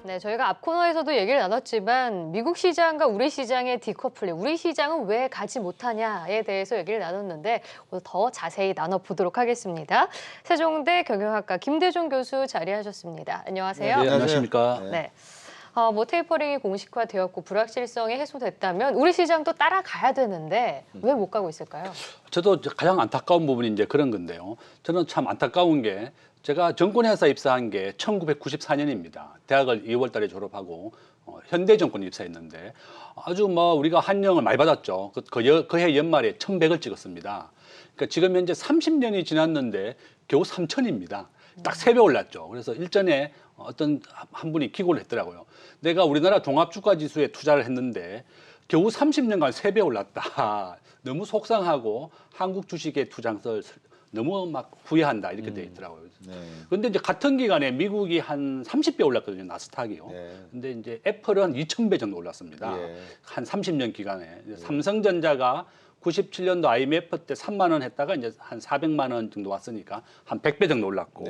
네, 저희가 앞 코너에서도 얘기를 나눴지만 미국 시장과 우리 시장의 디커플링, 우리 시장은 왜 가지 못하냐에 대해서 얘기를 나눴는데 오늘 더 자세히 나눠보도록 하겠습니다. 세종대 경영학과 김대중 교수 자리하셨습니다. 안녕하세요. 네, 안녕하십니까. 네. 테이퍼링이 공식화되었고 불확실성이 해소됐다면 우리 시장도 따라가야 되는데 왜 못 가고 있을까요? 저도 가장 안타까운 부분이 이제 그런 건데요. 저는 참 안타까운 게 제가 정권회사 입사한 게 1994년입니다. 대학을 2월 달에 졸업하고 현대정권에 입사했는데 아주 우리가 환영을 많이 받았죠. 그해 연말에 1,100을 찍었습니다. 그러니까 지금 현재 30년이 지났는데 겨우 3,000입니다. 딱 3배 올랐죠. 그래서 일전에 어떤 한 분이 기고를 했더라고요. 내가 우리나라 종합주가지수에 투자를 했는데 겨우 30년간 3배 올랐다. 너무 속상하고 한국 주식에 투자한 것을 너무 막 후회한다 이렇게 돼 있더라고요. 그런데 이제 같은 기간에 미국이 한 30배 올랐거든요, 나스닥이요. 근데 이제 애플은 한 2,000배 정도 올랐습니다. 한 30년 기간에. 삼성전자가 97년도 IMF 때 3만 원 했다가 이제 한 400만 원 정도 왔으니까 한 100배 정도 올랐고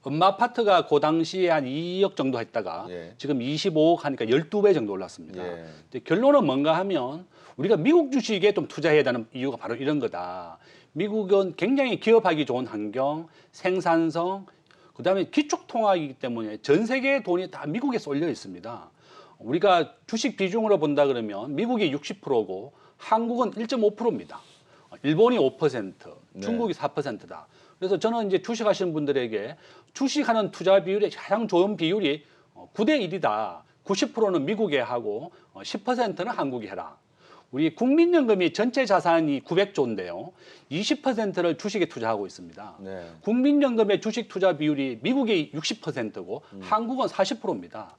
엄마 아파트가 그 당시에 한 2억 정도 했다가 지금 25억 하니까 12배 정도 올랐습니다. 근데 결론은 뭔가 하면 우리가 미국 주식에 좀 투자해야 되는 이유가 바로 이런 거다. 미국은 굉장히 기업하기 좋은 환경, 생산성, 그다음에 기축통화이기 때문에 전 세계의 돈이 다 미국에 쏠려 있습니다. 우리가 주식 비중으로 본다 그러면 미국이 60%고 한국은 1.5%입니다. 일본이 5%, 중국이 4%다. 그래서 저는 이제 주식하시는 분들에게 주식하는 투자 비율의 가장 좋은 비율이 9대 1이다. 90%는 미국에 하고 10%는 한국에 해라. 우리 국민연금이 전체 자산이 900조인데요. 20%를 주식에 투자하고 있습니다. 국민연금의 주식 투자 비율이 미국이 60%고 한국은 40%입니다.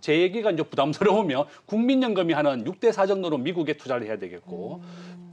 제 얘기가 이제 부담스러우면 국민연금이 하는 6대 4 정도로 미국에 투자를 해야 되겠고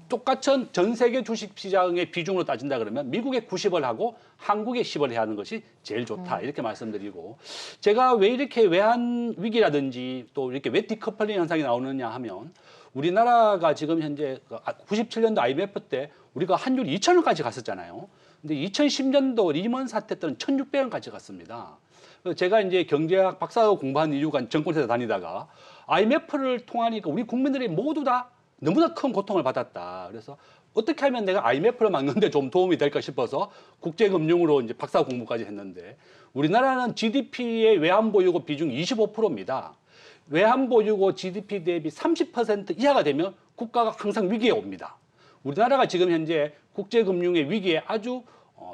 똑같은 전 세계 주식 시장의 비중으로 따진다 그러면 미국에 90을 하고 한국에 10을 해야 하는 것이 제일 좋다 이렇게 말씀드리고 제가 왜 이렇게 외환 위기라든지 또 이렇게 왜 디커플링 현상이 나오느냐 하면 우리나라가 지금 현재 97년도 IMF 때 우리가 환율이 2,000원까지 갔었잖아요. 근데 2010년도 리먼 사태 때는 1,600원까지 갔습니다. 그래서 제가 이제 경제학 박사 공부한 이유가 정권회사 다니다가 IMF를 통하니까 우리 국민들이 모두 다 너무나 큰 고통을 받았다. 그래서 어떻게 하면 내가 IMF를 막는데 좀 도움이 될까 싶어서 국제금융으로 이제 박사 공부까지 했는데 우리나라는 GDP의 외환보유고 비중이 25%입니다. 외환보유고 GDP 대비 30% 이하가 되면 국가가 항상 위기에 옵니다. 우리나라가 지금 현재 국제금융의 위기에 아주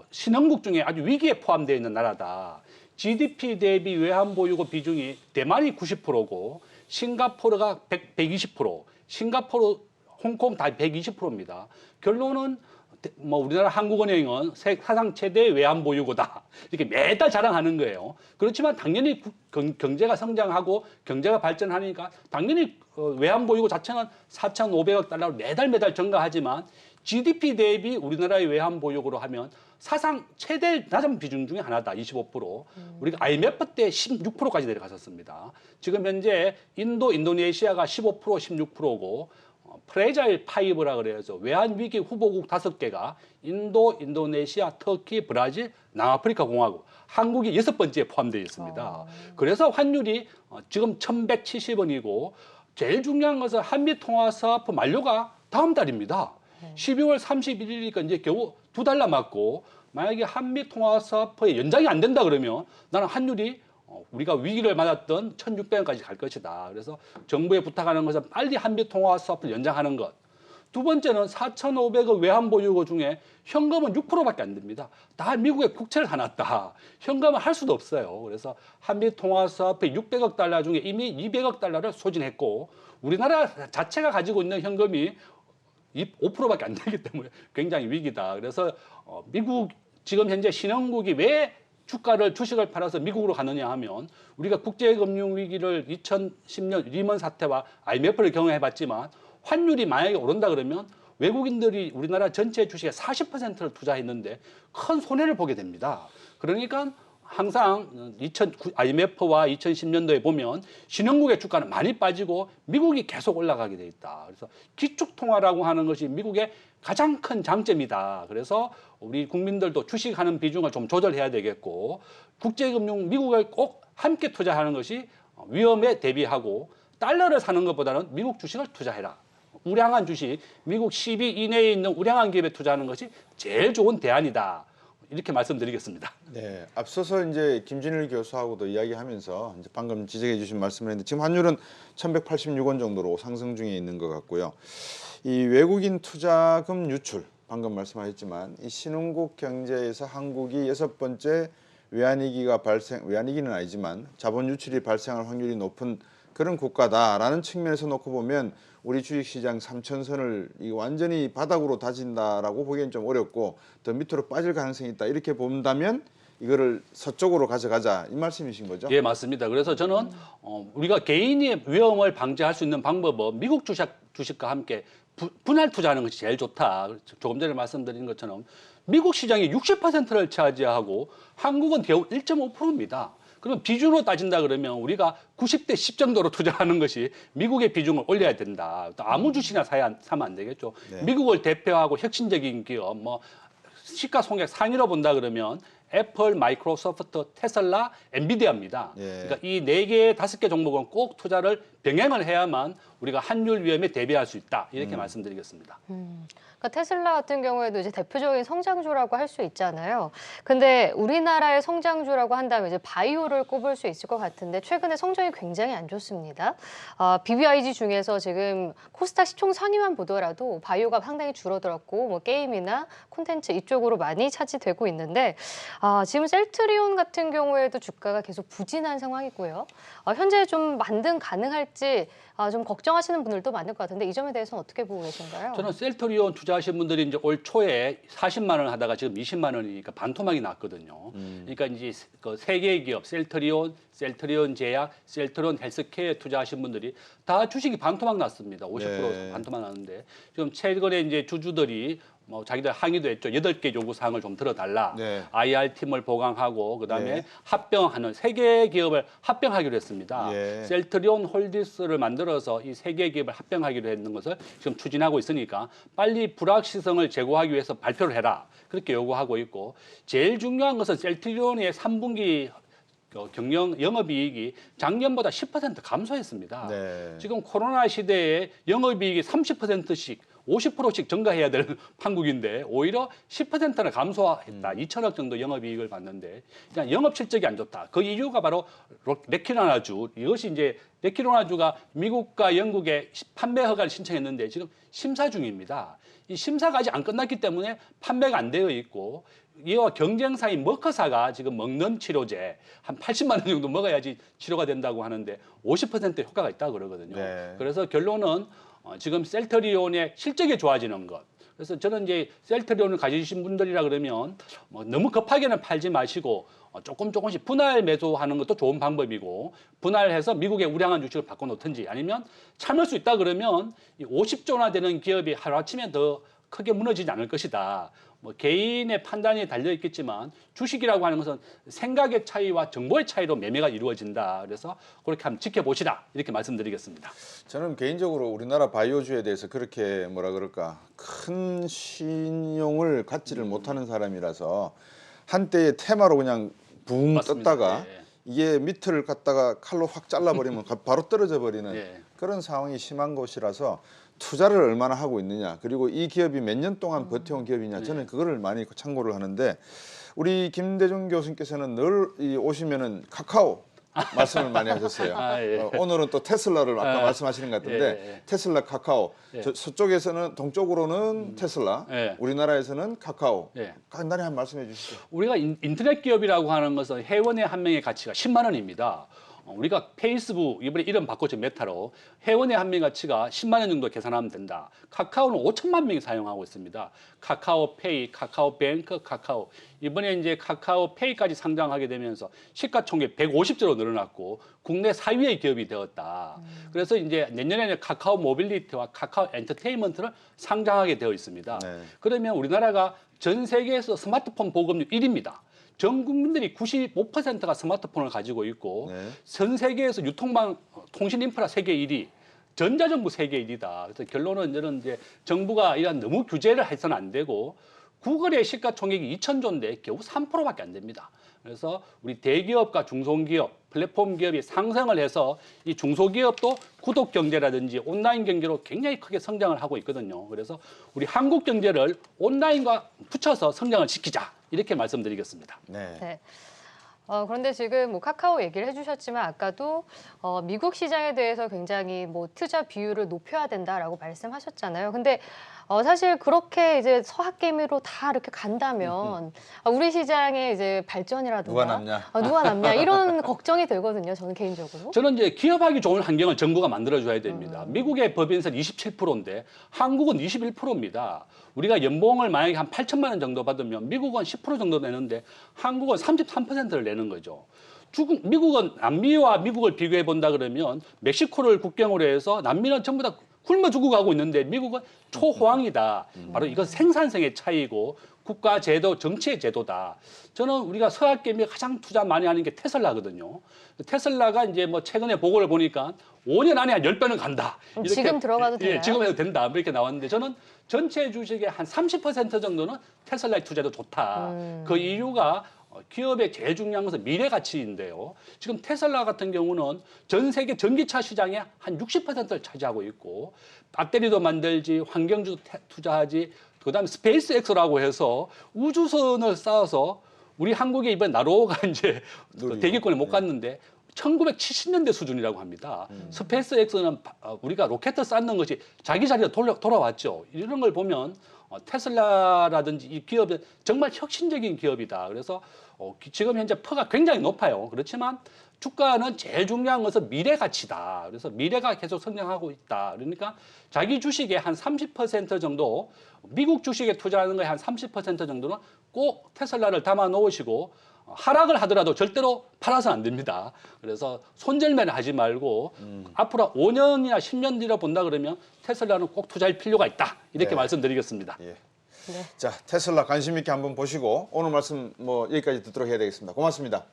신흥국 중에 아주 위기에 포함되어 있는 나라다. GDP 대비 외환보유고 비중이 대만이 90%고 싱가포르가 120%, 싱가포르, 홍콩 다 120%입니다. 결론은 우리나라 한국은행은 사상 최대 외환보유고다. 이렇게 매달 자랑하는 거예요. 그렇지만 당연히 경제가 성장하고 경제가 발전하니까 당연히 외환보유고 자체는 4,500억 달러로 매달 증가하지만 GDP 대비 우리나라의 외환보유고로 하면 사상 최대 낮은 비중 중에 하나다. 25%. 우리가 IMF 때 16%까지 내려갔었습니다. 지금 현재 인도네시아가 15%, 16%고 프레자일 5라 그래서 외환위기 후보국 5개가 인도네시아, 터키, 브라질, 남아프리카 공화국, 한국이 6번째에 포함되어 있습니다. 그래서 환율이 지금 1,170원이고 제일 중요한 것은 한미통화사업 만료가 다음 달입니다. 12월 31일이니까 이제 겨우 2달 남았고 만약에 한미통화사업의 연장이 안 된다 그러면 나는 환율이 우리가 위기를 맞았던 1,600원까지 갈 것이다. 그래서 정부에 부탁하는 것은 빨리 한미통화사업을 연장하는 것. 두 번째는 4,500억 외환보유고 중에 현금은 6%밖에 안 됩니다. 다 미국에 국채를 사놨다. 현금은 할 수도 없어요. 그래서 한미통화사업의 600억 달러 중에 이미 200억 달러를 소진했고 우리나라 자체가 가지고 있는 현금이 5%밖에 안 되기 때문에 굉장히 위기다. 그래서 미국 지금 현재 신흥국이 왜 주식을 팔아서 미국으로 가느냐 하면 우리가 국제금융 위기를 2010년 리먼 사태와 IMF를 경험해봤지만 환율이 만약에 오른다 그러면 외국인들이 우리나라 전체 주식의 40%를 투자했는데 큰 손해를 보게 됩니다. 그러니까 항상 IMF와 2010년도에 보면 신흥국의 주가는 많이 빠지고 미국이 계속 올라가게 돼 있다. 그래서 기축통화라고 하는 것이 미국의 가장 큰 장점이다. 그래서 우리 국민들도 주식하는 비중을 좀 조절해야 되겠고 국제금융 미국을 꼭 함께 투자하는 것이 위험에 대비하고 달러를 사는 것보다는 미국 주식을 투자해라. 우량한 주식, 미국 10위 이내에 있는 우량한 기업에 투자하는 것이 제일 좋은 대안이다. 이렇게 말씀드리겠습니다. 네, 앞서서 이제 김진일 교수하고도 이야기하면서 이제 방금 지적해 주신 말씀을 했는데 지금 환율은 1,186원 정도로 상승 중에 있는 것 같고요. 이 외국인 투자금 유출 방금 말씀하셨지만 이 신흥국 경제에서 한국이 6번째 외환위기는 아니지만 자본 유출이 발생할 확률이 높은 그런 국가다라는 측면에서 놓고 보면 우리 주식시장 3천선을 완전히 바닥으로 다진다라고 보기엔 좀 어렵고 더 밑으로 빠질 가능성이 있다 이렇게 본다면 이거를 서쪽으로 가져가자 이 말씀이신 거죠? 예, 맞습니다. 그래서 저는 우리가 개인의 위험을 방지할 수 있는 방법은 미국 주식과 함께 분할 투자하는 것이 제일 좋다. 조금 전에 말씀드린 것처럼 미국 시장이 60%를 차지하고 한국은 겨우 1.5%입니다. 그럼 비중으로 따진다 그러면 우리가 90대 10 정도로 투자하는 것이 미국의 비중을 올려야 된다. 또 아무 주식이나 사면 안 되겠죠. 네. 미국을 대표하고 혁신적인 기업, 뭐 시가총액 상위로 본다 그러면 애플, 마이크로소프트, 테슬라, 엔비디아입니다. 예. 그러니까 이 4개, 5개 종목은 꼭 투자를 병행을 해야만 우리가 환율 위험에 대비할 수 있다. 이렇게 말씀드리겠습니다. 그러니까 테슬라 같은 경우에도 이제 대표적인 성장주라고 할 수 있잖아요. 근데 우리나라의 성장주라고 한다면 이제 바이오를 꼽을 수 있을 것 같은데 최근에 성적이 굉장히 안 좋습니다. BBIG 중에서 지금 코스닥 시총 상위만 보더라도 바이오가 상당히 줄어들었고 뭐 게임이나 콘텐츠 이쪽으로 많이 차지되고 있는데 지금 셀트리온 같은 경우에도 주가가 계속 부진한 상황이고요. 현재 좀 만등 가능할지 좀 걱정하시는 분들도 많을 것 같은데 이 점에 대해서는 어떻게 보고 계신가요? 저는 셀트리온 투자하신 분들이 이제 올 초에 40만 원 하다가 지금 20만 원이니까 반토막이 났거든요. 그러니까 이제 그 세 개의 기업 셀트리온 제약, 셀트리온 헬스케어에 투자하신 분들이 다 주식이 반토막 났습니다. 50% 네. 반토막 났는데 지금 최근에 이제 주주들이 뭐 자기들 항의도 했죠. 8개 요구 사항을 좀 들어달라. 네. IR 팀을 보강하고 그다음에 네. 합병하는 3개 기업을 합병하기로 했습니다. 예. 셀트리온 홀디스를 만들어서 이 3개 기업을 합병하기로 했는 것을 지금 추진하고 있으니까 빨리 불확실성을 제고하기 위해서 발표를 해라. 그렇게 요구하고 있고 제일 중요한 것은 셀트리온의 3분기 경영 영업이익이 작년보다 10% 감소했습니다. 네. 지금 코로나 시대에 영업이익이 30%씩 50%씩 증가해야 될 한국인데 오히려 10%는 감소했다. 2천억 정도 영업이익을 봤는데 그냥 영업 실적이 안 좋다. 그 이유가 바로 레키로나주. 이것이 이제 레키로나주가 미국과 영국에 판매 허가를 신청했는데 지금 심사 중입니다. 이 심사가 아직 안 끝났기 때문에 판매가 안 되어 있고 이와 경쟁사인 머커사가 지금 먹는 치료제 한 80만 원 정도 먹어야지 치료가 된다고 하는데 50% 효과가 있다고 그러거든요. 네. 그래서 결론은 지금 셀트리온의 실적이 좋아지는 것. 그래서 저는 이제 셀트리온을 가지신 분들이라 그러면 뭐 너무 급하게는 팔지 마시고 조금씩 분할 매수하는 것도 좋은 방법이고 분할해서 미국의 우량한 주식을 바꿔놓든지 아니면 참을 수 있다 그러면 이 50조나 되는 기업이 하루아침에 더 크게 무너지지 않을 것이다. 뭐 개인의 판단이 달려 있겠지만 주식이라고 하는 것은 생각의 차이와 정보의 차이로 매매가 이루어진다. 그래서 그렇게 한번 지켜보시라 이렇게 말씀드리겠습니다. 저는 개인적으로 우리나라 바이오주에 대해서 그렇게 뭐라 그럴까 큰 신용을 갖지를 못하는 사람이라서 한때의 테마로 그냥 붕 맞습니다. 떴다가 예. 이게 밑을 갖다가 칼로 확 잘라버리면 바로 떨어져 버리는 예. 그런 상황이 심한 것이라서 투자를 얼마나 하고 있느냐 그리고 이 기업이 몇 년 동안 버텨온 기업이냐 저는 그거를 많이 참고를 하는데 우리 김대중 교수님께서는 늘 오시면은 카카오 말씀을 많이 하셨어요. 예. 오늘은 또 테슬라를 아까 말씀하시는 것 같은데 예. 테슬라 카카오 예. 서쪽에서는 동쪽으로는 테슬라 예. 우리나라에서는 카카오 예. 간단히 한번 말씀해 주시죠. 우리가 인터넷 기업이라고 하는 것은 회원의 한 명의 가치가 10만 원입니다. 우리가 페이스북 이번에 이름 바꿨죠 메타로 회원의 한 명의 가치가 10만 원 정도 계산하면 된다. 카카오는 5천만 명이 사용하고 있습니다. 카카오페이, 카카오뱅크, 카카오 이번에 이제 카카오페이까지 상장하게 되면서 시가총액 150조로 늘어났고 국내 4위의 기업이 되었다. 그래서 이제 내년에는 카카오 모빌리티와 카카오 엔터테인먼트를 상장하게 되어 있습니다. 네. 그러면 우리나라가 전 세계에서 스마트폰 보급률 1위입니다. 전 국민들이 95%가 스마트폰을 가지고 있고 네. 전 세계에서 유통망 통신 인프라 세계 1위, 전자정부 세계 1위다. 그래서 결론은 저는 이제 정부가 이런 너무 규제를 해서는 안 되고 구글의 시가총액이 2,000조인데 겨우 3%밖에 안 됩니다. 그래서 우리 대기업과 중소기업, 플랫폼 기업이 상승을 해서 이 중소기업도 구독 경제라든지 온라인 경제로 굉장히 크게 성장을 하고 있거든요. 그래서 우리 한국 경제를 온라인과 붙여서 성장을 시키자 이렇게 말씀드리겠습니다. 네. 네. 그런데 지금 뭐 카카오 얘기를 해주셨지만 아까도 미국 시장에 대해서 굉장히 뭐 투자 비율을 높여야 된다라고 말씀하셨잖아요. 근데 사실 그렇게 이제 서학개미로 다 이렇게 간다면 우리 시장의 이제 발전이라든가 누가 남냐? 누가 남냐 이런 걱정이 들거든요. 저는 개인적으로. 저는 이제 기업하기 좋은 환경을 정부가 만들어줘야 됩니다. 미국의 법인세는 27%인데 한국은 21%입니다. 우리가 연봉을 만약에 한 8천만 원 정도 받으면 미국은 10% 정도 내는데 한국은 33%를 내는 거죠. 미국은 남미와 미국을 비교해 본다 그러면 멕시코를 국경으로 해서 남미는 전부 다 굶어 죽어 가고 있는데 미국은 초호황이다. 바로 이건 생산성의 차이고 국가 제도, 정치의 제도다. 저는 우리가 서학개미가 가장 투자 많이 하는 게 테슬라거든요. 테슬라가 이제 뭐 최근에 보고를 보니까 5년 안에 한 10배는 간다. 이렇게, 지금 들어가도 되나요? 예, 지금 해도 된다. 이렇게 나왔는데 저는 전체 주식의 한 30% 정도는 테슬라에 투자도 좋다. 그 이유가 기업의 제일 중요한 것은 미래 가치인데요. 지금 테슬라 같은 경우는 전 세계 전기차 시장의 한 60%를 차지하고 있고 배터리도 만들지 환경주도 투자하지 그다음에 스페이스X라고 해서 우주선을 쌓아서 우리 한국에 이번 나로가 이제 대기권에 못 갔는데 1970년대 수준이라고 합니다. 스페이스X는 우리가 로켓 쌓는 것이 자기 자리로 돌아왔죠. 이런 걸 보면 테슬라라든지 이 기업은 정말 혁신적인 기업이다. 그래서 지금 현재 퍼가 굉장히 높아요. 그렇지만 주가는 제일 중요한 것은 미래 가치다. 그래서 미래가 계속 성장하고 있다. 그러니까 자기 주식의 한 30% 정도, 미국 주식에 투자하는 거에 한 30% 정도는 꼭 테슬라를 담아 놓으시고 하락을 하더라도 절대로 팔아서 안 됩니다. 그래서 손절매를 하지 말고 앞으로 5년이나 10년 뒤로 본다 그러면 테슬라는 꼭 투자할 필요가 있다. 이렇게 네. 말씀드리겠습니다. 예. 네. 자, 테슬라 관심 있게 한번 보시고 오늘 말씀 뭐 여기까지 듣도록 해야 되겠습니다. 고맙습니다.